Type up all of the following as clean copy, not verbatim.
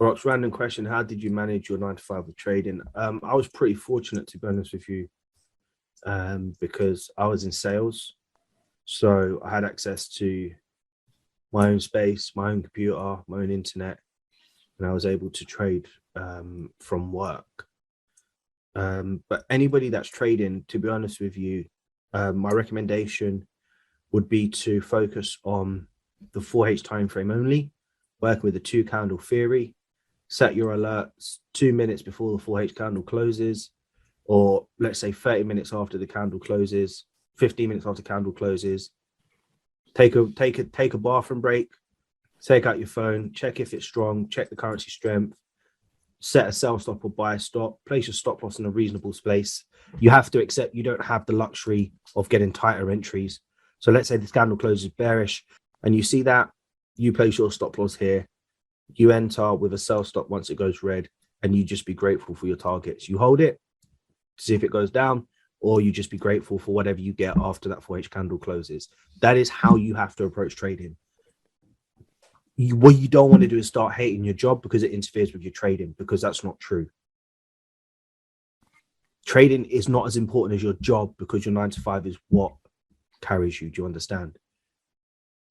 Rox, random question. How did you manage your 9 to 5 with trading? I was pretty fortunate, to be honest with you, because I was in sales. So I had access to my own space, my own computer, my own internet, and I was able to trade from work. But anybody that's trading, to be honest with you, my recommendation would be to focus on the 4H time frame only, working with the 2 candle theory. Set your alerts 2 minutes before the 4H candle closes, or let's say 30 minutes after the candle closes, 15 minutes after candle closes. Take a bathroom break, take out your phone, check if it's strong, check the currency strength, set a sell stop or buy stop, place your stop loss in a reasonable space. You have to accept you don't have the luxury of getting tighter entries. So let's say this candle closes bearish and you see that, you place your stop loss here, you enter with a sell stop once it goes red, and you just be grateful for your targets. You hold it to see if it goes down, or you just be grateful for whatever you get after that 4H candle closes. That is how you have to approach trading. What you don't want to do is start hating your job because it interferes with your trading, because that's not true. Trading is not as important as your job, because your 9 to 5 is what carries you. Do you understand?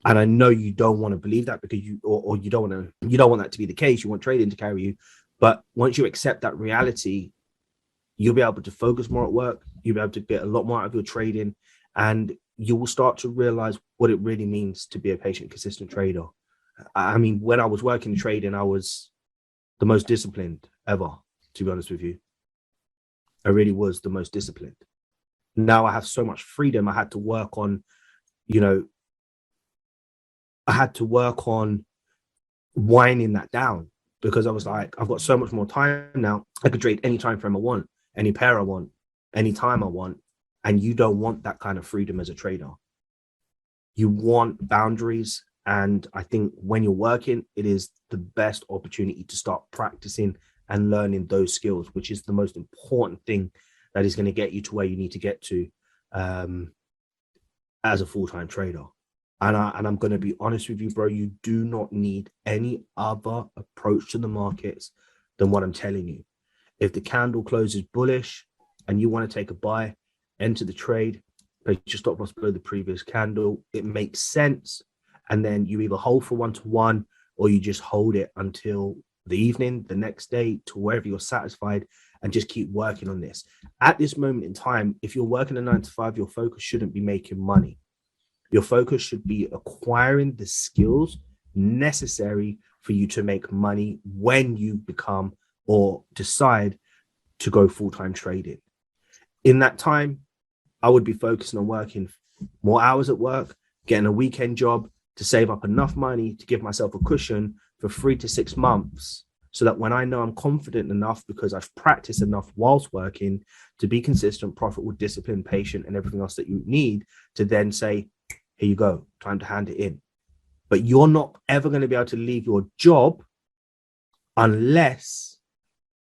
And I know you don't want to believe that, because you don't want that to be the case. You want trading to carry you. But once you accept that reality, you'll be able to focus more at work. You'll be able to get a lot more out of your trading, and you will start to realize what it really means to be a patient, consistent trader. I mean, when I was working trading, I was the most disciplined ever, to be honest with you. I really was the most disciplined. Now I have so much freedom. I had to work on, winding that down, because I was like, I've got so much more time now. I could trade any time frame I want, any pair I want, any time I want. And you don't want that kind of freedom as a trader. You want boundaries. And I think when you're working, it is the best opportunity to start practicing and learning those skills, which is the most important thing that is going to get you to where you need to get to as a full-time trader. And I'm going to be honest with you, bro, you do not need any other approach to the markets than what I'm telling you. If the candle closes bullish and you want to take a buy, enter the trade, place your stop loss below the previous candle. It makes sense. And then you either hold for 1-to-1, or you just hold it until the evening, the next day, to wherever you're satisfied, and just keep working on this. At this moment in time, if you're working a 9 to 5, your focus shouldn't be making money. Your focus should be acquiring the skills necessary for you to make money when you become or decide to go full-time trading. In that time, I would be focusing on working more hours at work, getting a weekend job to save up enough money to give myself a cushion for 3 to 6 months, so that when I know I'm confident enough, because I've practiced enough whilst working, to be consistent, profitable, disciplined, patient, and everything else that you need, to then say, here you go, time to hand it in. But you're not ever going to be able to leave your job unless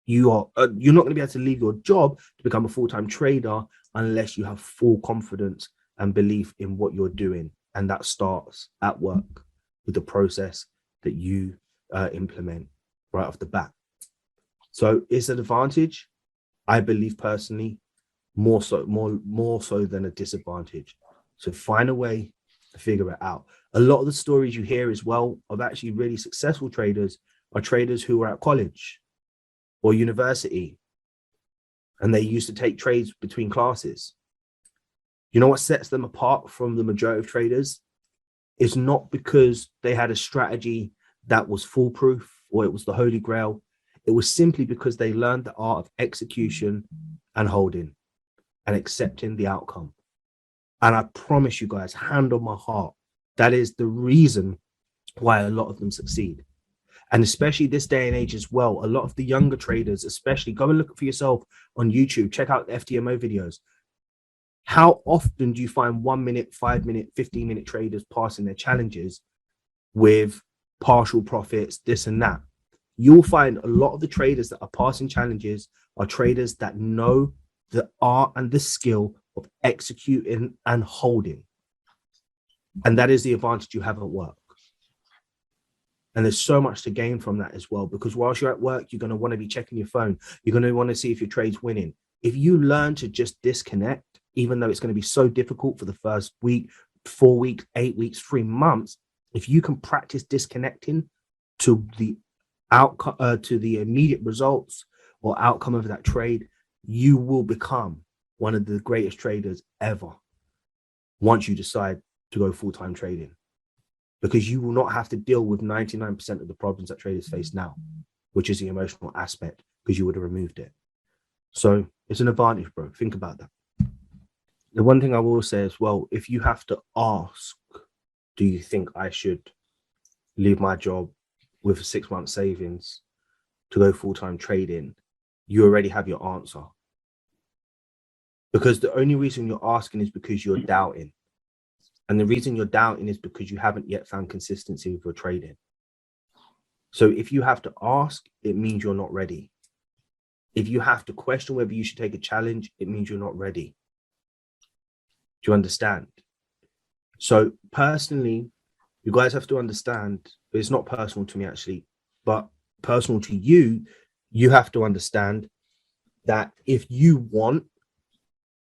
you're not going to be able to leave your job to become a full-time trader unless you have full confidence and belief in what you're doing. And that starts at work with the process that you implement right off the bat. So it's an advantage, I believe personally, more so than a disadvantage. So find a way to figure it out. A lot of the stories you hear as well of actually really successful traders are traders who were at college or university, and they used to take trades between classes. You know what sets them apart from the majority of traders? It's not because they had a strategy that was foolproof or it was the holy grail. It was simply because they learned the art of execution and holding and accepting the outcome. And I promise you guys, hand on my heart, that is the reason why a lot of them succeed. And especially this day and age as well, a lot of the younger traders, especially, go and look for yourself on YouTube, check out the FTMO videos. How often do you find 1 minute, 5 minute, 15-minute traders passing their challenges with partial profits, this and that? You'll find a lot of the traders that are passing challenges are traders that know the art and the skill of executing and holding. And that is the advantage you have at work. And there's so much to gain from that as well, because whilst you're at work, you're going to want to be checking your phone. You're going to want to see if your trade's winning. If you learn to just disconnect, even though it's going to be so difficult for the first week, 4 weeks, 8 weeks, 3 months, if you can practice disconnecting to the outcome, to the immediate results or outcome of that trade, you will become one of the greatest traders ever once you decide to go full-time trading, because you will not have to deal with 99% of the problems that traders face now, which is the emotional aspect, because you would have removed it. So it's an advantage, bro. Think about that. The one thing I will say as well, if you have to ask, do you think I should leave my job with a 6-month savings to go full-time trading, you already have your answer. Because the only reason you're asking is because you're doubting. And the reason you're doubting is because you haven't yet found consistency with your trading. So if you have to ask, it means you're not ready. If you have to question whether you should take a challenge, it means you're not ready. Do you understand? So personally, you guys have to understand, but it's not personal to me actually, but personal to you, you have to understand that if you want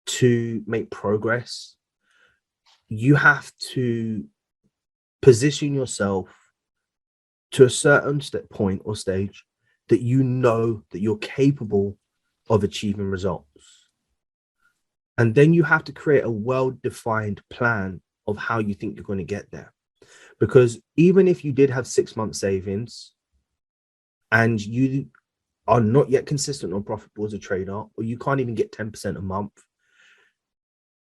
to make progress, you have to position yourself to a certain point or stage that you know that you're capable of achieving results. And then you have to create a well-defined plan of how you think you're going to get there. Because even if you did have 6 month savings and you are not yet consistent or profitable as a trader, or you can't even get 10% a month,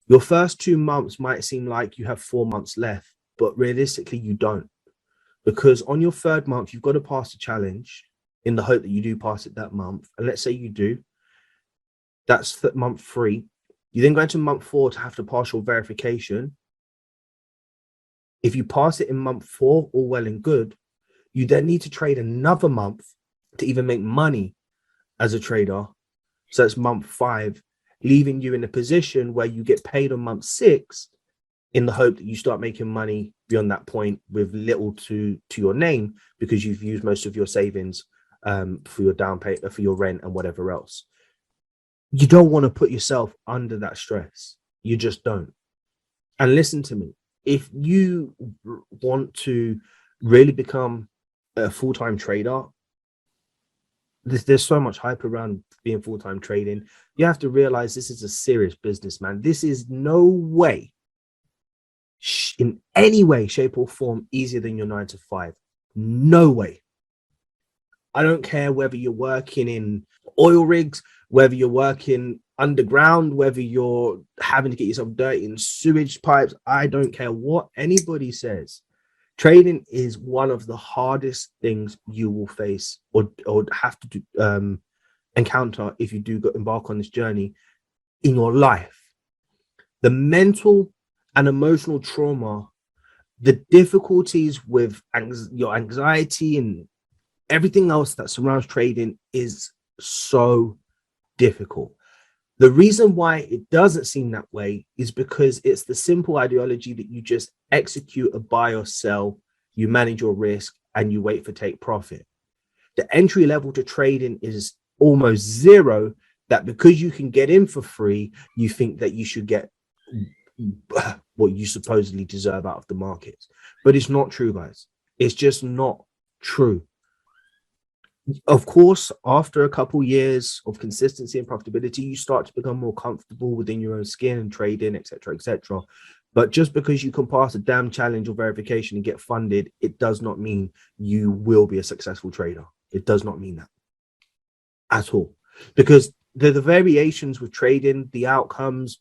your first 2 months might seem like you have 4 months left, but realistically you don't. Because on your 3rd month, you've got to pass the challenge in the hope that you do pass it that month. And let's say you do, that's month 3. You then go into month 4 to have to pass your verification. If you pass it in month 4, all well and good, you then need to trade another month to even make money as a trader. So it's month 5, leaving you in a position where you get paid on month 6 in the hope that you start making money beyond that point with little to your name, because you've used most of your savings for your down pay, for your rent and whatever else. You don't want to put yourself under that stress. You just don't. And listen to me, if you want to really become a full-time trader, there's so much hype around being full-time trading. You have to realize this is a serious business, man. This is no way, in any way, shape or form, easier than your 9 to 5. No way. I don't care whether you're working in oil rigs, whether you're working underground, whether you're having to get yourself dirty in sewage pipes. I don't care what anybody says. Trading is one of the hardest things you will face or have to do, encounter if you do embark on this journey in your life. The mental and emotional trauma, the difficulties with your anxiety and everything else that surrounds trading is so difficult. The reason why it doesn't seem that way is because it's the simple ideology that you just execute a buy or sell, you manage your risk, and you wait for take profit. The entry level to trading is almost zero, that because you can get in for free, you think that you should get what you supposedly deserve out of the markets. But it's not true, guys. It's just not true. Of course, after a couple years of consistency and profitability, you start to become more comfortable within your own skin and trading, etc., etc. But just because you can pass a damn challenge or verification and get funded, it does not mean you will be a successful trader. It does not mean that at all, because the variations with trading, the outcomes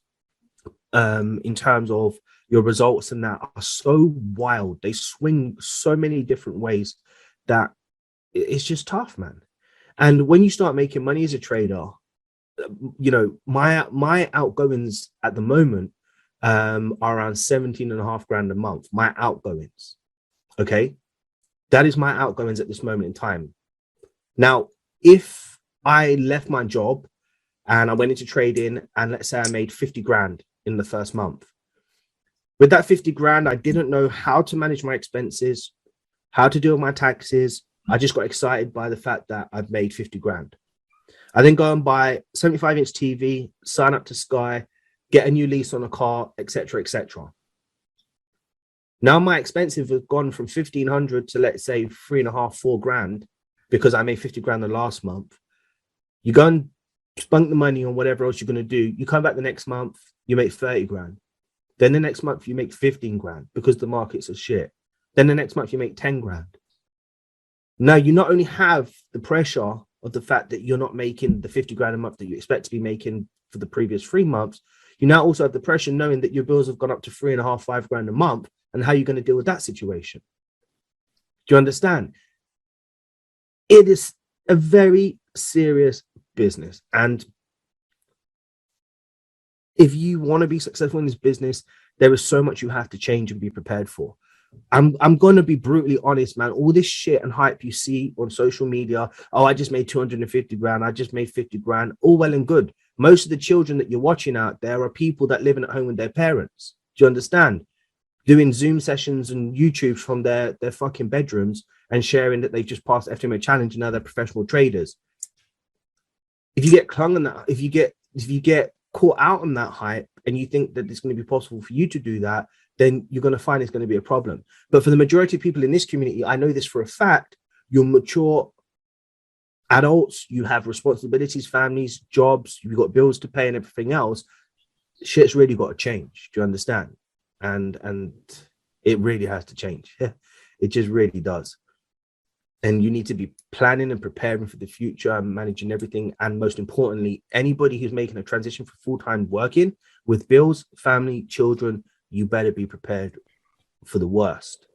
in terms of your results and that are so wild. They swing so many different ways that it's just tough, man. And when you start making money as a trader, you know, my outgoings at the moment are around 17.5 grand a month. My outgoings. Okay. That is my outgoings at this moment in time. Now, if I left my job and I went into trading and let's say I made 50 grand in the first month, with that 50 grand, I didn't know how to manage my expenses. how to deal with my taxes. I just got excited by the fact that I've made 50 grand. I then go and buy 75-inch TV, sign up to Sky, get a new lease on a car, etc., etc. Now my expenses have gone from 1,500 to, let's say, 3.5, 4 grand, because I made 50 grand the last month. You go and spunk the money on whatever else you're going to do. You come back the next month, you make 30 grand. Then the next month you make 15 grand because the markets are shit. Then the next month you make 10 grand. Now you not only have the pressure of the fact that you're not making the 50 grand a month that you expect to be making for the previous 3 months, you now also have the pressure knowing that your bills have gone up to 3.5, 5 grand a month, and how you're going to deal with that situation. Do you understand? It is a very serious business. And if you want to be successful in this business, there is so much you have to change and be prepared for. I'm going to be brutally honest, man. All this shit and hype you see on social media, oh, I just made 250 grand, I just made 50 grand, all well and good. Most of the children that you're watching out there are people that living at home with their parents. Do you understand? Doing Zoom sessions and YouTubes from their fucking bedrooms and sharing that they've just passed FMA challenge and now they're professional traders. If you get clung on that, if you get caught out on that hype and you think that it's going to be possible for you to do that, then you're going to find it's going to be a problem. But for the majority of people in this community, I know this for a fact, you're mature adults, you have responsibilities, families, jobs, you've got bills to pay and everything else. Shit's really got to change. Do you understand? And it really has to change. It just really does. And you need to be planning and preparing for the future and managing everything. And most importantly, anybody who's making a transition for full-time working with bills, family, children, you better be prepared for the worst.